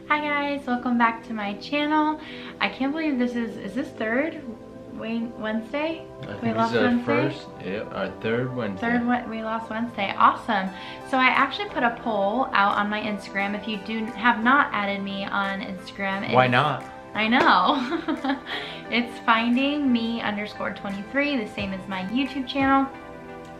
Hi guys, welcome back to my channel. I can't believe this is this third Wednesday? I think this is our first, yeah, our third Wednesday. Weight loss Wednesday, awesome. So I actually put a poll out on my Instagram. If you have not added me on Instagram. Why not? I know. It's findingme_23, the same as my YouTube channel.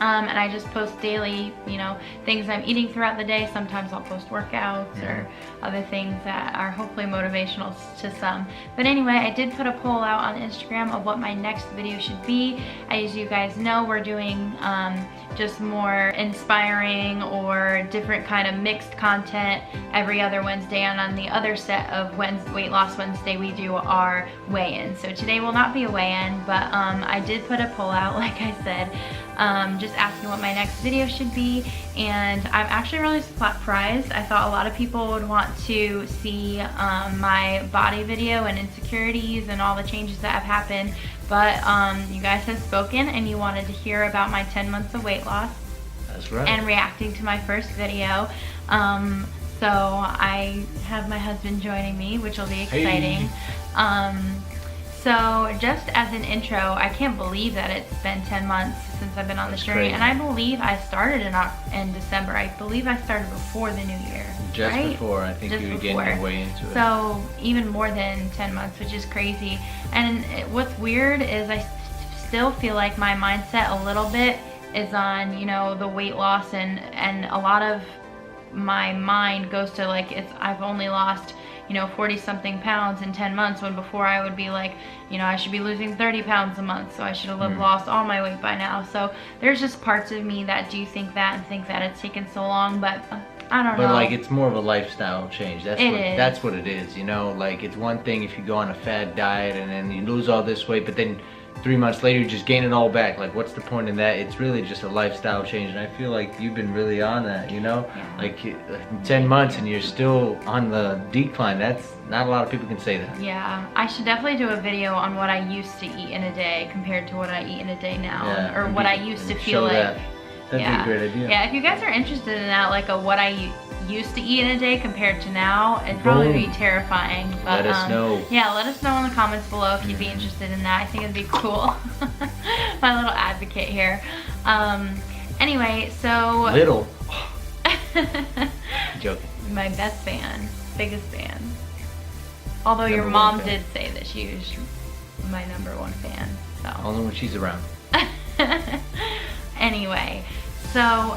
And I just post daily, you know, things I'm eating throughout the day. Sometimes I'll post workouts or other things that are hopefully motivational to some. But anyway, I did put a poll out on Instagram of what my next video should be. As you guys know, we're doing just more inspiring or different kind of mixed content every other Wednesday. And on the other set of Weight Loss Wednesday, we do our weigh-in. So today will not be a weigh-in, but I did put a poll out, like I said. Just asking what my next video should be, and I'm actually really surprised. I thought a lot of people would want to see my body video and insecurities and all the changes that have happened, but you guys have spoken and you wanted to hear about my 10 months of weight loss. That's right. And reacting to my first video. So I have my husband joining me, which will be exciting. Hey. So just as an intro, I can't believe that it's been 10 months since I've been on this journey. Crazy. And I believe I started in December. I believe I started before the new year. Just right? before, I think Just you were getting your way into it. So even more than 10 months, which is crazy. And what's weird is I still feel like my mindset a little bit is on, you know, the weight loss, and a lot of my mind goes to like, I've only lost, you know, 40 something pounds in 10 months, when before I would be like, you know, I should be losing 30 pounds a month, so I should have lost all my weight by now. So there's just parts of me that do think that and think that it's taken so long, but I don't know. But like, it's more of a lifestyle change. That's what it is, you know? Like, it's one thing if you go on a fad diet and then you lose all this weight, but then 3 months later you just gain it all back. Like, what's the point in that? It's really just a lifestyle change, and I feel like you've been really on that, you know? Yeah. Like 10 months and you're still on the decline. That's not a lot of people can say that. Yeah, I should definitely do a video on what I used to eat in a day compared to what I eat in a day now, Yeah, or what I used to feel like. That'd be a great idea. Yeah, if you guys are interested in that, like what I used to eat in a day compared to now, it'd probably be terrifying. But, let us know. Yeah, let us know in the comments below if you'd be interested in that. I think it'd be cool. My little advocate here. Anyway, so... Little. Joking. My best fan, biggest fan. Although your Number mom one fan. did say that she was my #1 fan. So. Only when she's around. Anyway, so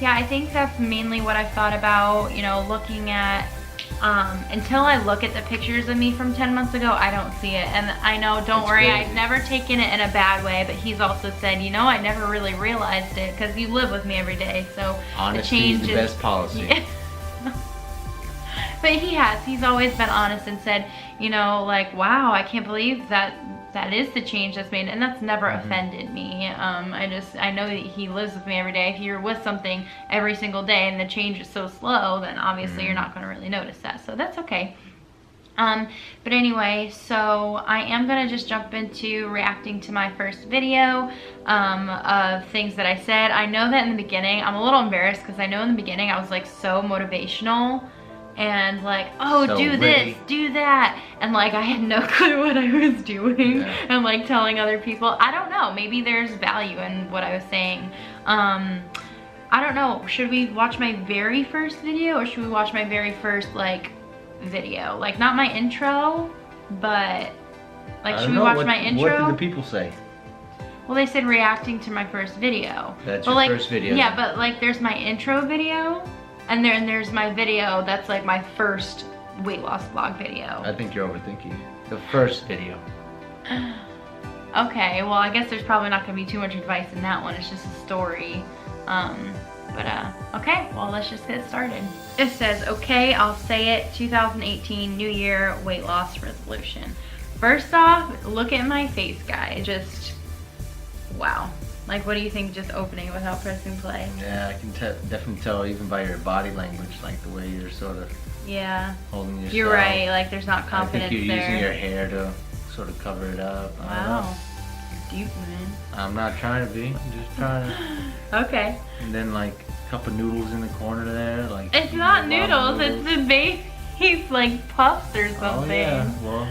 yeah, I think that's mainly what I thought about, you know, looking at, until I look at the pictures of me from 10 months ago, I don't see it. And I know, don't worry, crazy. I've never taken it in a bad way, but he's also said, you know, I never really realized it because you live with me every day, so Honesty is the best policy. Yeah. But he's always been honest and said, you know, like, wow, I can't believe that is the change that's made, and that's never offended me. I know that he lives with me every day. If you're with something every single day and the change is so slow, then obviously you're not going to really notice that, so that's okay. But anyway, so I am gonna just jump into reacting to my first video of things that I said. I know that in the beginning, I'm a little embarrassed because I know in the beginning I was like so motivational and like, oh, so do this, do that, and like I had no clue what I was doing, and like telling other people. I don't know, maybe there's value in what I was saying. I don't know, should we watch my very first video or should we watch my very first like video? Like, not my intro, but like, should we watch my intro? What did the people say? Well, they said reacting to my first video. That's your first video. Yeah, but like there's my intro video, and then there's my video that's like my first weight loss vlog video. I think you're overthinking it. The first video. Okay, well, I guess there's probably not gonna be too much advice in that one. It's just a story. Okay, well, let's just get started. It says, okay, I'll say it, 2018 New Year weight loss resolution. First off, look at my face, guys. Just, wow. Like, what do you think just opening it without pressing play? Yeah, I can definitely tell even by your body language, like the way you're sort of holding yourself. You're right, like there's not confidence there. I think you're using your hair to sort of cover it up. Wow. Deep, man. I'm not trying to be, I'm just trying to. Okay. And then like a cup of noodles in the corner there. Like, it's not noodles, it's the baby like puffs or something. Oh yeah, well,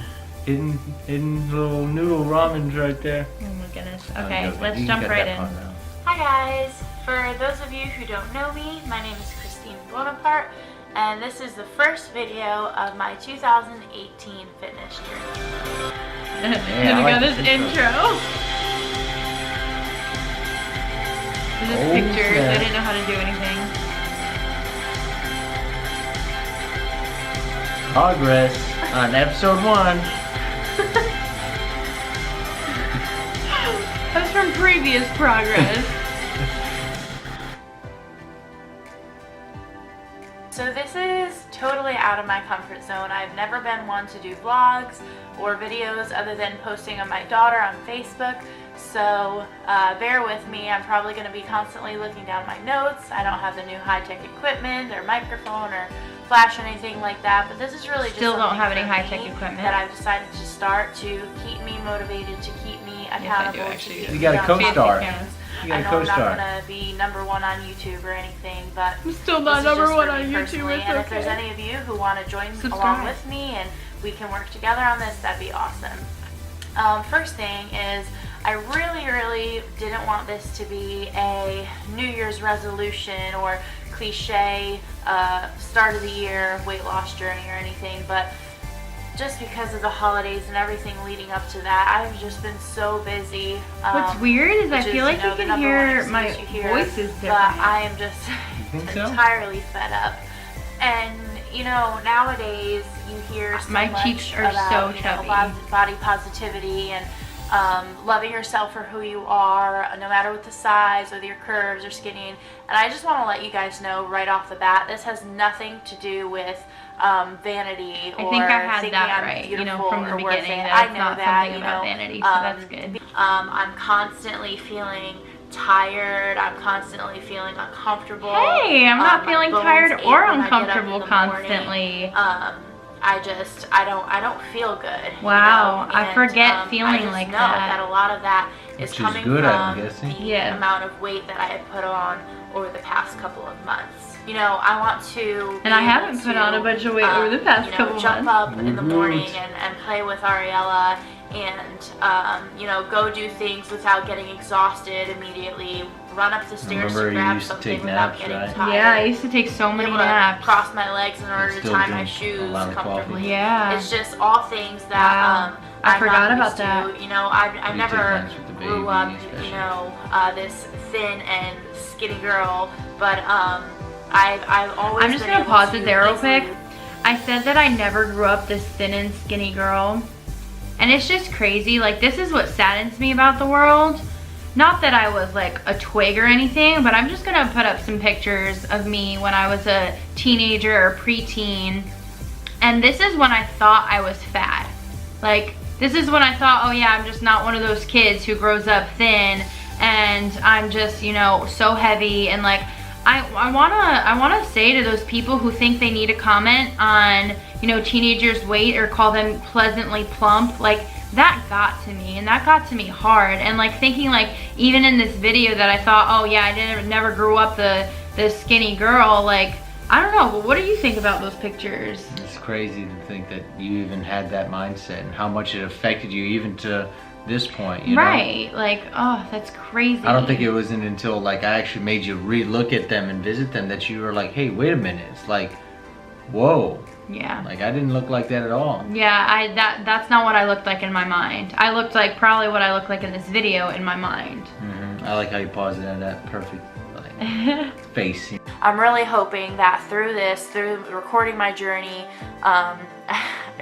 hidden little noodle ramens right there. Oh my goodness. I'm Okay, joking. let's You can jump cut right that in. part out. Hi guys. For those of you who don't know me, my name is Christine Bonaparte, and this is the first video of my 2018 fitness journey. Yeah, we I got like this this intro. This is Oh, pictures. snap. I didn't know how to do anything. Progress on episode 1. That's from previous progress. So this is totally out of my comfort zone. I've never been one to do vlogs or videos other than posting on my daughter on Facebook. So bear with me. I'm probably going to be constantly looking down my notes. I don't have the new high-tech equipment or microphone or flash or anything like that, but this is really just Still don't Oh, have any uh, high-tech equipment. uh, That I've decided to start to keep me motivated, to keep me accountable. Yes, I do, to actually. keep You me got a on co-star. Facebook. You got I a know I'm co-star. not going to be #1 on YouTube or anything, but I'm still this not is number just one for on me YouTube, personally. it's And if there's okay. any of you who want to join Subscribe. along with me and we can work together on this, that'd be awesome. First thing is, I really didn't want this to be a New Year's resolution or cliche start of the year weight loss journey or anything, but just because of the holidays and everything leading up to that, I've just been so busy. What's weird is I which feel like know, you the can number one hear excuse my you hear, voice is different. Uh, But I am just think so? entirely fed up. And you know, nowadays you hear so My much cheeks are about, so you know, chubby. body positivity and loving yourself for who you are, no matter what the size, whether you're curves or skinny. And I just want to let you guys know right off the bat, this has nothing to do with vanity or I think I had thinking that I'm right, you know, beautiful from the or worth beginning, it. that I it's know not that, something you about know, vanity, so that's good. I'm constantly feeling tired. I'm constantly feeling uncomfortable. Hey, I'm not My feeling bones tired ache or when I get up in uncomfortable the morning. constantly. I don't feel good. Wow, you know? I forget I feeling just like know that. a lot of that is Which is coming good, I'm from guessing. the Yeah. amount of weight that I have put on over the past couple of months. You know, I want to. And I be haven't able put to, on a bunch of weight over the past you know, couple jump months. up in the morning and play with Ariella and you know, go do things without getting exhausted immediately. Run up the stairs Remember to you grab used to something take without naps, getting right? tired. Yeah, I used to take so Be many able to naps. cross my legs in order to still tie my drink a shoes lot of coffee. comfortably. Yeah. It's just all things that Wow. I I'm forgot not about used to. that. You know, I've You take never naps with the grew baby, up, especially. you know, this thin and skinny girl, but I've always. I'm just been gonna able pause to it there real easily- quick. I said that I never grew up this thin and skinny girl. And it's just crazy. Like, this is what saddens me about the world. Not that I was like a twig or anything, but I'm just gonna put up some pictures of me when I was a teenager or preteen. And this is when I thought I was fat. Like, this is when I thought, oh yeah, I'm just not one of those kids who grows up thin and I'm just, you know, so heavy. And like, I wanna say to those people who think they need to comment on, you know, teenagers' weight or call them pleasantly plump, like, that got to me, and that got to me hard. And like thinking, like, even in this video that I thought, oh yeah, I never grew up the skinny girl, like, I don't know, but what do you think about those pictures? It's crazy to think that you even had that mindset and how much it affected you even to this point, you know? Right, like, oh, that's crazy. I don't think it wasn't until like I actually made you re-look at them and visit them that you were like, hey, wait a minute. It's like, whoa. Yeah. Like, I didn't look like that at all. Yeah, that's not what I looked like in my mind. I looked like probably what I look like in this video in my mind. I like how you paused it at that perfect like, face. I'm really hoping that through this, through recording my journey, I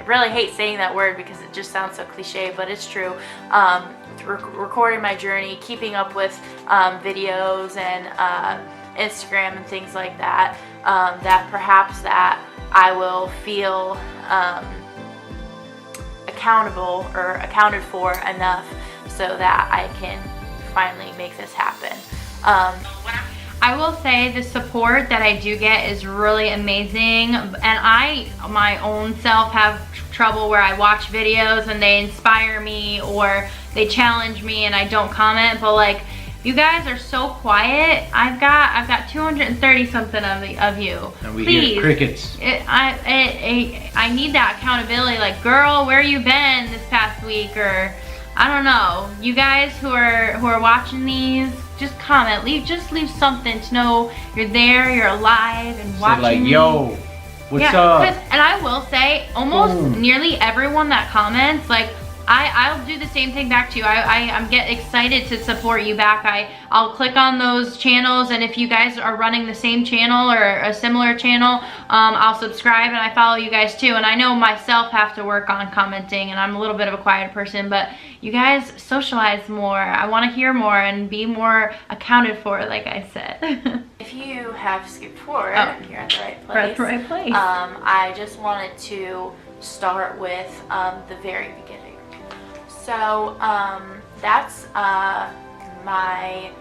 really hate saying that word because it just sounds so cliche, but it's true. Recording my journey, keeping up with videos and Instagram and things like that, that perhaps that I will feel accountable or accounted for enough so that I can finally make this happen. I will say the support that I do get is really amazing, and I, my own self, have trouble where I watch videos and they inspire me or they challenge me and I don't comment, but like, You guys are so quiet. I've got 230 something of you. And we Please. hear crickets. I need that accountability. Like, girl, where you been this past week? Or I don't know. You guys who are watching these, just comment. Just leave something to know you're there, you're alive, and watching. Say like, yo, what's yeah, up? And I will say, almost nearly everyone that comments, like, I'll do the same thing back to you. I'm get excited to support you back. I'll click on those channels, and if you guys are running the same channel or a similar channel, I'll subscribe and I follow you guys too. And I know myself have to work on commenting, and I'm a little bit of a quiet person, but you guys socialize more. I want to hear more and be more accounted for, like I said. If you have skipped forward, you're at the right place. We're at the right place. I just wanted to start with the very beginning. So that's my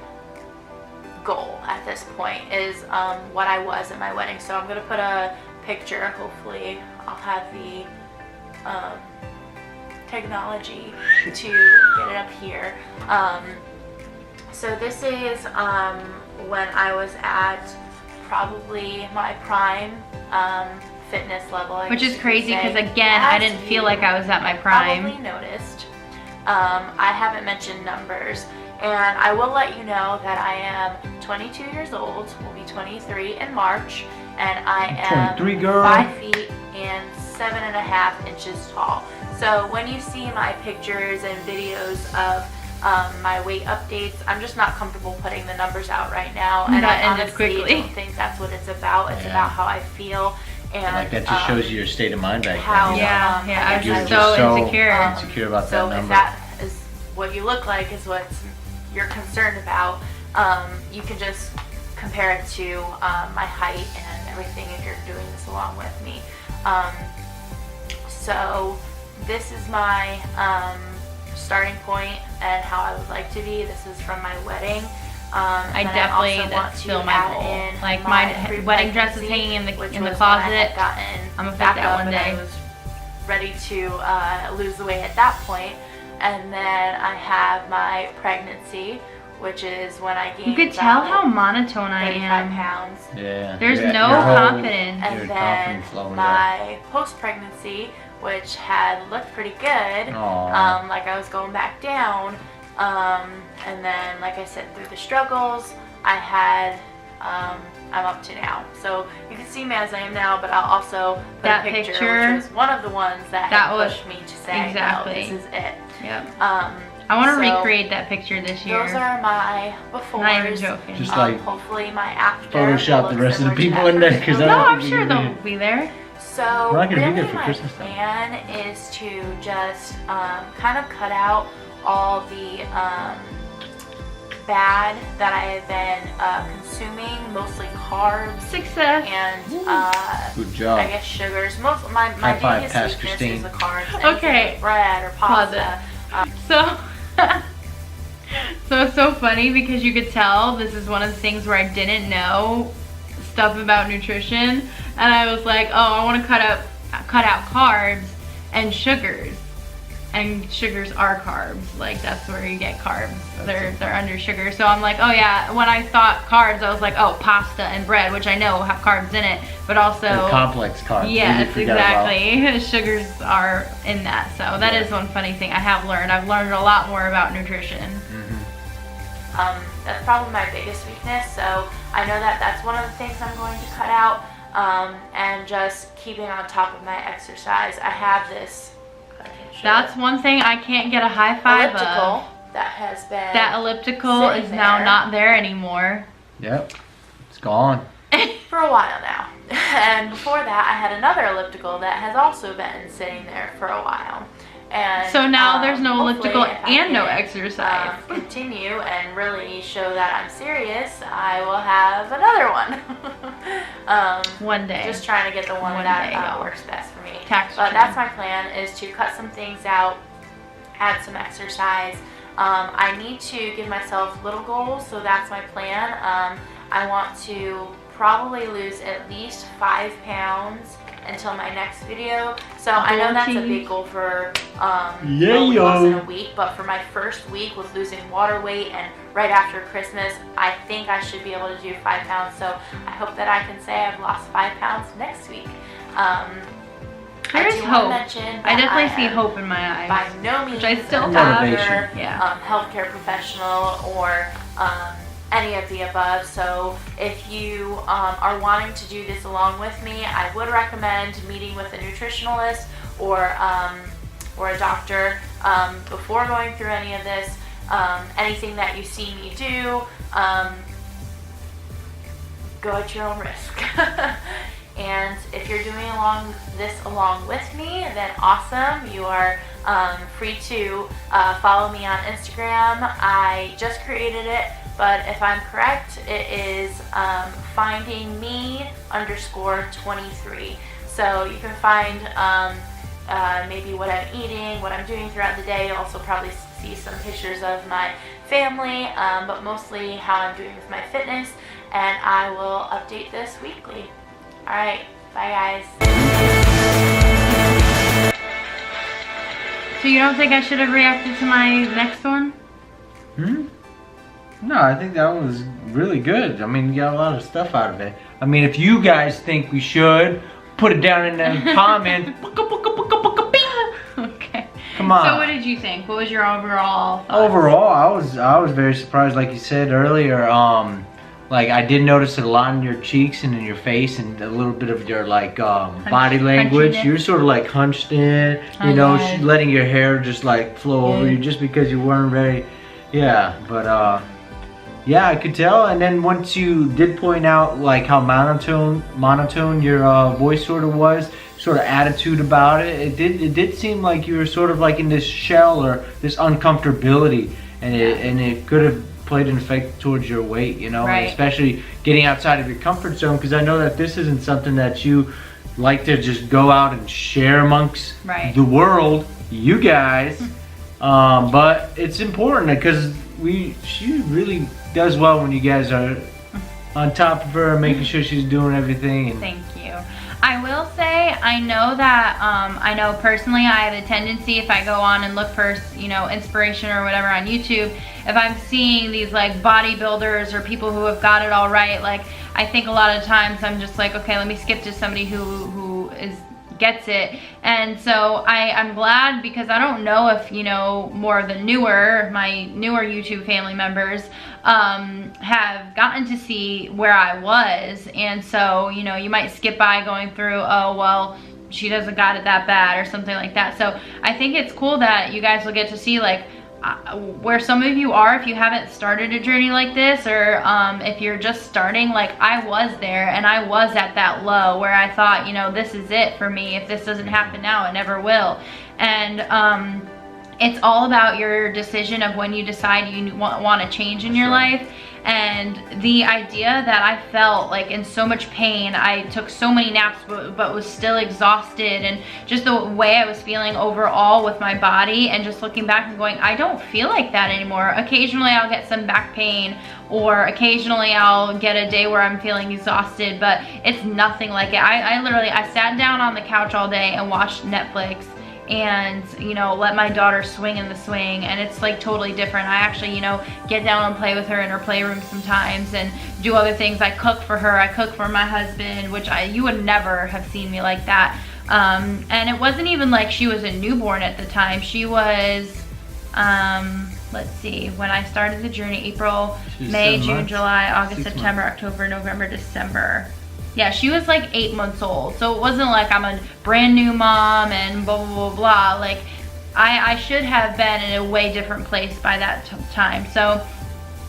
goal at this point, is what I was at my wedding. So I'm gonna put a picture. Hopefully I'll have the technology to get it up here. So this is when I was at probably my prime fitness level. Which is crazy because, again, I didn't feel like I was at my prime. Probably noticed. I haven't mentioned numbers, and I will let you know that I am 22 years old, will be 23 in March, and I am 23, girl. 5 feet and 7.5 inches tall. So when you see my pictures and videos of my weight updates, I'm just not comfortable putting the numbers out right now, and I honestly don't think that's what it's about. It's about how I feel. And like that just shows you your state of mind back how, then. I was You're just just so insecure. Insecure about that so number. if that is what you look like, is what you're concerned about, you can just compare it to my height and everything if you're doing this along with me. So this is my starting point and how I would like to be. This is from my wedding. I definitely, that's still my goal. Like, my wedding dress is hanging in the closet. I'm gonna fit that one day. I was ready to lose the weight at that point. And then I have my pregnancy, which is when I gained. You could tell how monotone I 35 am. pounds. Yeah. There's Yeah, no your whole- confidence. And Your then confidence level, my post-pregnancy, which had looked pretty good. Aw. Like I was going back down. And then, like I said, through the struggles, I had, I'm up to now. So you can see me as I am now, but I'll also put That a picture, picture, which was one of the ones that pushed me to say, exactly. no, this is it. Yep. I want to recreate that picture this year. Those are my befores. Not even joking. Just like hopefully my after. Photoshop the rest of the people in there, because No, I'm sure they'll be there. So We're not gonna be really there for my Christmas time. plan is to just kind of cut out all the bad that I have been consuming, mostly carbs Success. and Good job. I guess sugars. Most my High five, biggest Past weakness Christine. is the carbs. Okay. Like bread or pasta. So, so it's so funny because you could tell this is one of the things where I didn't know stuff about nutrition, and I was like, oh, I want to cut out carbs and sugars. And sugars are carbs. Like, that's where you get carbs. They're under sugar. So I'm like, oh yeah, when I thought carbs, I was like, oh, pasta and bread, which I know have carbs in it, but also They're complex carbs. yes, exactly. Sugars are in that. So that is one funny thing I have learned. I've learned a lot more about nutrition. That's probably my biggest weakness. So I know that that's one of the things I'm going to cut out, and just keeping on top of my exercise. I have this. That's one thing I can't get a high five elliptical of. that has been. That elliptical is now not there anymore. Yep. It's gone. For a while now. And before that, I had another elliptical that has also been sitting there for a while. And so now there's no hopefully elliptical if I and no can, exercise. Continue and really show that I'm serious, I will have another one. One day. Just trying to get the one that works best for me. But that's my plan, is to cut some things out, add some exercise. I need to give myself little goals, so that's my plan. I want to probably lose at least 5 pounds until my next video. So I know that's a big goal for weight loss in a week, but for my first week with losing water weight and right after Christmas, I think I should be able to do 5 pounds. So I hope that I can say I've lost 5 pounds next week. There's hope. I definitely see hope in my eyes. By no means, which I still have. Yeah. Healthcare professional or any of the above. So if you are wanting to do this along with me, I would recommend meeting with a nutritionalist or a doctor before going through any of this. Anything that you see me do, go at your own risk. And if you're doing this along with me, then awesome. You are free to follow me on Instagram. I just created it, but if I'm correct, it is findingme_23. So you can find maybe what I'm eating, what I'm doing throughout the day. You'll also probably see some pictures of my family, but mostly how I'm doing with my fitness, and I will update this weekly. Alright, bye guys. So you don't think I should have reacted to my next one? No, I think that was really good. I mean, you got a lot of stuff out of it. I mean, if you guys think we should, put it down in the comments. Okay. Come on. So what did you think? What was your overall thoughts? Overall, I was very surprised, like you said earlier. Like I did notice it a lot in your cheeks and in your face and a little bit of your like body language. You're sort of like hunched in, you know, letting your hair just like flow over you just because you weren't very, but yeah, I could tell. And then once you did point out like how monotone your voice sort of was, sort of attitude about it, it did seem like you were sort of like in this shell or this uncomfortability, and it could have played an effect towards your weight, you know, and especially getting outside of your comfort zone, because I know that this isn't something that you like to just go out and share amongst the world, you guys, but it's important because she really does well when you guys are on top of her, making sure she's doing everything. And thank you. I will say, I know that, I know personally I have a tendency, if I go on and look for, you know, inspiration or whatever on YouTube, if I'm seeing these like bodybuilders or people who have got it all right, like I think a lot of times I'm just like, okay, let me skip to somebody who gets it. And so I'm glad, because I don't know if, you know, more of my newer YouTube family members have gotten to see where I was, and so, you know, you might skip by going through, oh well, she doesn't got it that bad or something like that. So I think it's cool that you guys will get to see like where some of you are if you haven't started a journey like this, or if you're just starting. Like I was there, and I was at that low where I thought, you know, this is it for me. If this doesn't happen now, it never will. And it's all about your decision of when you decide you want to change in your life. And the idea that I felt like in so much pain, I took so many naps but was still exhausted, and just the way I was feeling overall with my body, and just looking back and going, I don't feel like that anymore. Occasionally I'll get some back pain, or occasionally I'll get a day where I'm feeling exhausted, but it's nothing like it. I literally sat down on the couch all day and watched Netflix, and, you know, let my daughter swing in the swing, and it's like totally different. I actually, you know, get down and play with her in her playroom sometimes and do other things. I cook for her, I cook for my husband, which you would never have seen me like that. And it wasn't even like she was a newborn at the time. She was, let's see, when I started the journey, April, May, June, July, August, September, October, November, December. Yeah, she was like 8 months old. So it wasn't like I'm a brand new mom and blah, blah, blah, blah. Like I should have been in a way different place by that time. So,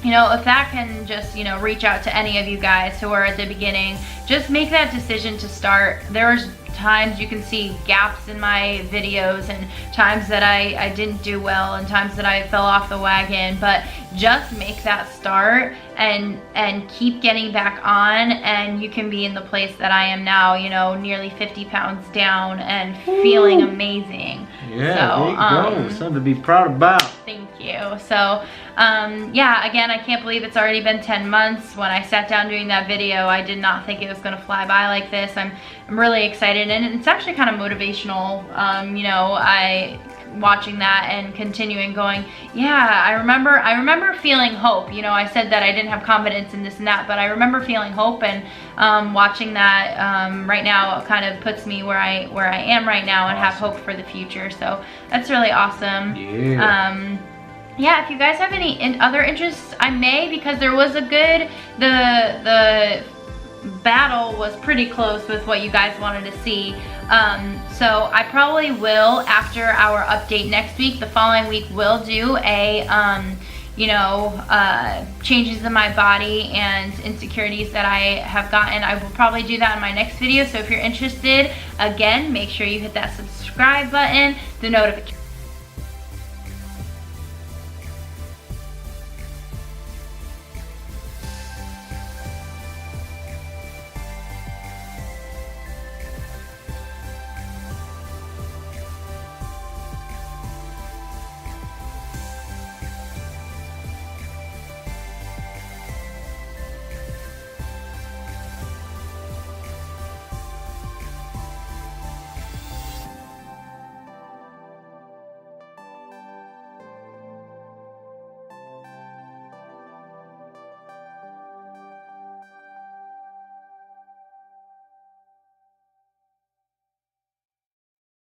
you know, if that can just, you know, reach out to any of you guys who are at the beginning, just make that decision to start. There's times you can see gaps in my videos, and times that I didn't do well, and times that I fell off the wagon, but just make that start and keep getting back on, and you can be in the place that I am now, you know, nearly 50 pounds down and feeling amazing. Yeah, so, there you go. Something to be proud about. Thank you. So yeah, again, I can't believe it's already been 10 months. When I sat down doing that video, I did not think it was gonna fly by like this. I'm really excited, and it's actually kind of motivational. You know, watching that and continuing going, yeah, I remember feeling hope. You know, I said that I didn't have confidence in this and that, but I remember feeling hope, and watching that right now kind of puts me where I am right now, and have hope for the future. So that's really awesome. Yeah. Yeah, if you guys have any other interests, I may, because there was a good, the battle was pretty close with what you guys wanted to see. So I probably will, after our update next week, the following week, will do a, you know, changes in my body and insecurities that I have gotten. I will probably do that in my next video. So if you're interested, again, make sure you hit that subscribe button, the notification